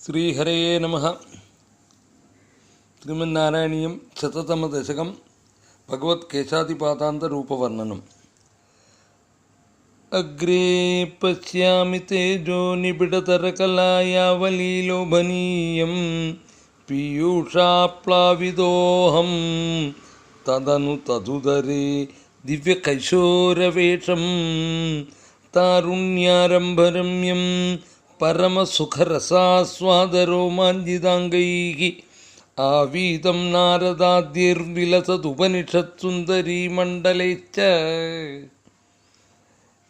ശ്രീഹരേ നമ. ശ്രീമന്നാരായണീയം ശതതമദശകം ഭഗവത് കേശാതിപാതാന്തരൂപവർണ്ണനം. അഗ്രേ പശ്യാമി തേജോ നിബിഡതരകലായാവലീലോഭനീയം പീയൂഷാപ്ലാവിതോഹം തദനു തതുദരേ ദിവ്യകൈശോരവേഷം താരുണ്യാരംഭരമ്യം പരമസുഖരസാസ്വാദരോമാഞ്ജിതാംഗൈഃ ആവീതം നാരദാദ്യർവിലസതുപനിഷത്സുന്ദരീമണ്ഡലൈശ്ച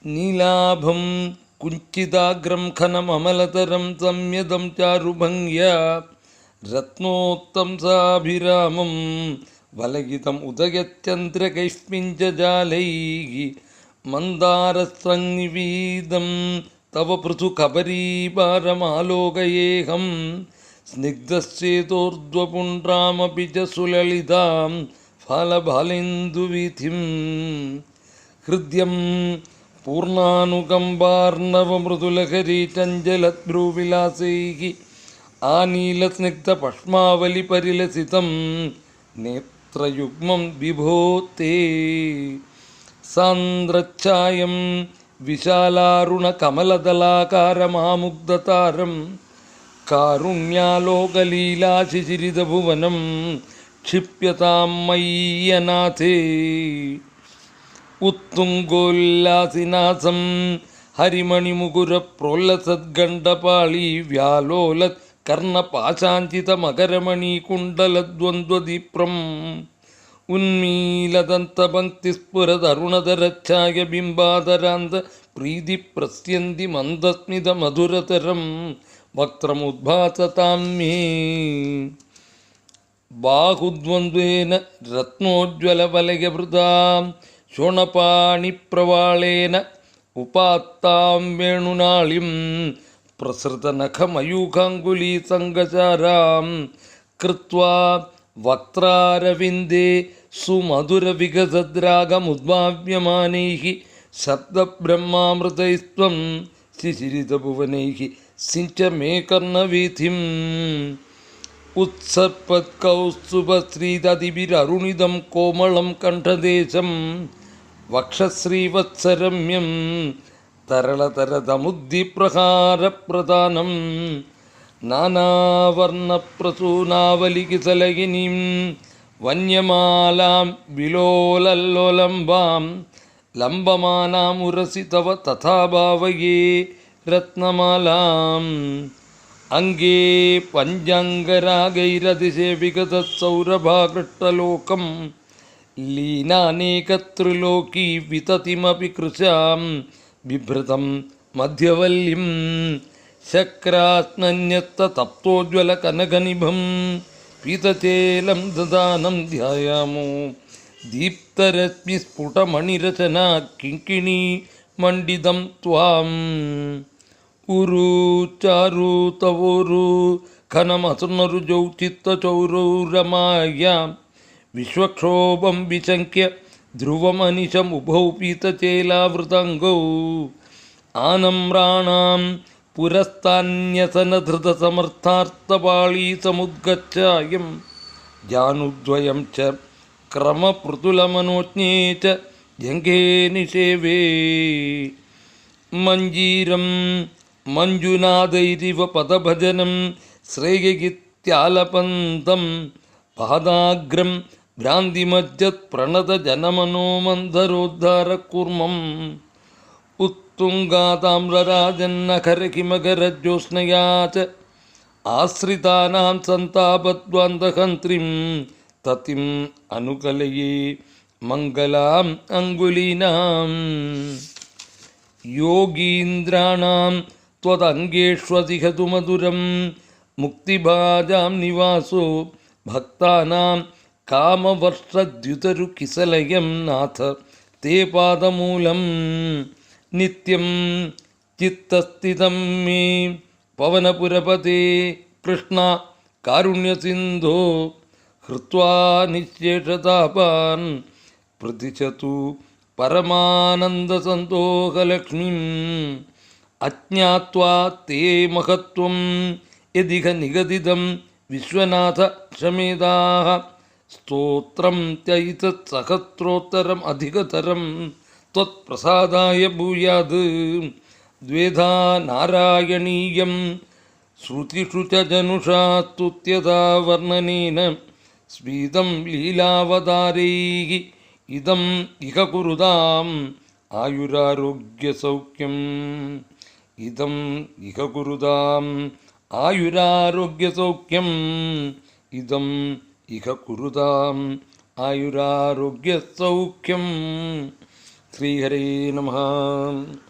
നീലാഭം കുഞ്ചിതാഗ്രം ഖനമമലതരം സംയതം ചാരുഭംഗ്യാ രത്നോത്തംസാഭിരാമം വലയിതം ഉദയചന്ദ്രകൈസ്മിഞ്ചജാലൈഃ മന്ദാരസ്രംനിവീതം തവ പൃഥുകബരീപാരമാലോകയേഹം സ്നിഗ്ധശ്ചേതോർധ്വപുണ്ഡ്രാമപി ച സുലളിതാം ഫാലഫാലേന്ദുവീഥിം ഹൃദ്യം പൂർണ്ണാനുകമ്പാർണവമൃദുലഹരീ ചഞ്ചലദ്ഭ്രൂവിലാസൈഃ ആനീലസ്നിഗ്ധപഷ്മാവലിപരിലസിതം നേത്രയുഗ്മം വിഭോ തേ സാന്ദ്രച്ഛായം വിശാലാരുണകമലദലാകാരമാമുഗ്ധതാരം കാരുണ്യാലോകലീലാശിശിരിതഭുവനം ക്ഷിപ്യതാം മയ്യനാഥേ ഉത്തുംഗോല്ലാസിനാസം ഹരിമണിമുകുരപ്രോല്ലസദ്ഗണ്ഡപാളി വ്യാലോലത് കർണപാശാഞ്ചിതമകരമണീകുണ്ടലദ്വന്ദ്വദീപ്രം ഉന്മീലദന്തപങ്ക്തിസ്ഫുരതരുണധരച്ഛായ ബിംബാദരാന്ത പ്രീതിപ്രസ്യന്തി മന്ദസ്മിതമധുരതരം വക്ത്രമുദ്ഭാസതാം മേ ബാഹുദ്വന്ദ്വേന രത്നോജ്വലവലയവൃതാം ശോണപാണിപ്രവാളേന ഉപാത്താം വേണുനാളിം പ്രസൃതനഖമയൂഖാങ്കുലീസംഗചാരാം കൃത്വാ വക്ത്രാരവിന്ദേ സുമധുരവികസദ്രാഗമുദ്ഭാവ്യമാനൈഃ ശബ്ദബ്രഹ്മാമൃതൈസ്ത്വം ശിശിരിതഭുവനൈഃ സിഞ്ച മേ കർണവീഥിം ഉത്സർപ്പത്കൗസ്തുഭശ്രീതതിഭിരരുണിതം കോമളം കണ്ഠദേശം വക്ഷശ്രീവത്സരമ്യം തരളതരതമുദ്ദിപ്രഹാരപ്രധാനം നാനാവർണപ്രസൂനാവലികിസലകിനീം വന്യമാലാം വിലോലല്ലോലംബാം ലംബമാനാമുരസി തവ തഥാ ഭാവയേ രത്നമാലാം അംഗേ പഞ്ചാംഗരാഗൈരതിശേവികതസൗരഭാകൃഷ്ടലോകം ലീനാനേകത്രിലോകീ വിതതിമപി കൃശാം ബിഭ്രതം മധ്യവല്ലിം ശക്രാത്മന്യത്തപ്തോജ്വലകനകനിഭം പീതചേലം ദദാനം ധ്യായാമോ ദീപ്തരശ്മിസ്ഫുടമണിരചനാ കിങ്കിണീ മണ്ഡിതം ത്വാം ഉരു ചാരു തവോരു ഘനമസുനരുജൗ ചിത്തചൗരൗരമായ വിശ്വക്ഷോഭം വിശങ്ക്യ ധ്രുവമനിശമുഭൗ പീതചേലാവൃതംഗൗ ആനമ്രാണാം പുരസ്താന്യസനധൃതസമർത്ഥാർത്ഥപാളീസമുദ്ഗച്ഛായം ജാനുദ്വയം ച ക്രമപൃതുലമനോജ്ഞേ ച ജംഘേ നിഷേവേ മഞ്ജീരം മഞ്ജുനാഥൈരിവ പദഭജനം ശ്രേയഗിത്യാലപന്തം പാദാഗ്രം ഭ്രാന്തിമജ്ജത് പ്രണതജനമനോമന്ധരോദ്ധാരകൂർമ്മം ഉത്തുംഗാതാമ്രരാജന്നഖരകിമകരജ്യോത്സ്നയാ ച ആശ്രിതാനാം സന്താപദ്വാന്തഹന്ത്രിം തതിം അനുകലയേ മംഗലാം അങ്കുലീനാം യോഗീന്ദ്രാണാം ത്വദംഗേഷ്വധികതു മധുരം മുക്തിഭാജാം നിവാസോ ഭക്താനാം കാമവർഷദ്യുതരുകിസലയം നാഥ തേ പാദമൂലം നിത്യം ചിത്തസ്ഥിതം മേ പവനപുരപതേ കൃഷ്ണ കാരുണ്യസിന്ധോ ഹൃത്വാ നിശേഷതാപാൻ പ്രതിശതു പരമാനന്ദസന്തോഷലക്ഷ്മീം അജ്ഞാത്വാ തേ മഹത്വം യദിഹ നിഗദിതം വിശ്വനാഥ ക്ഷമേതാഃ സ്തോത്രം ചൈതത് സഹസ്രോത്തരം അധികതരം ത്വത്പ്രസാദായ ഭൂയാത് ദ്വേധാ നാരായണീയം ശ്രുതിഷു ച ജനുഷാ സ്തുത്യതാ വർണ്ണനേന സ്ഫീതം ലീലാവതാരൈഃ ഇദം ഇഹ കുരുതാം ആയുരാരോഗ്യസൗഖ്യം. ഇദം ഇഹ കുരുതാം ആയുരാരോഗ്യസൗഖ്യം. ഇദം ഇഹ കുരുതാം ആയുരാരോഗ്യസൗഖ്യം. ശ്രീഹരേ നമഃ.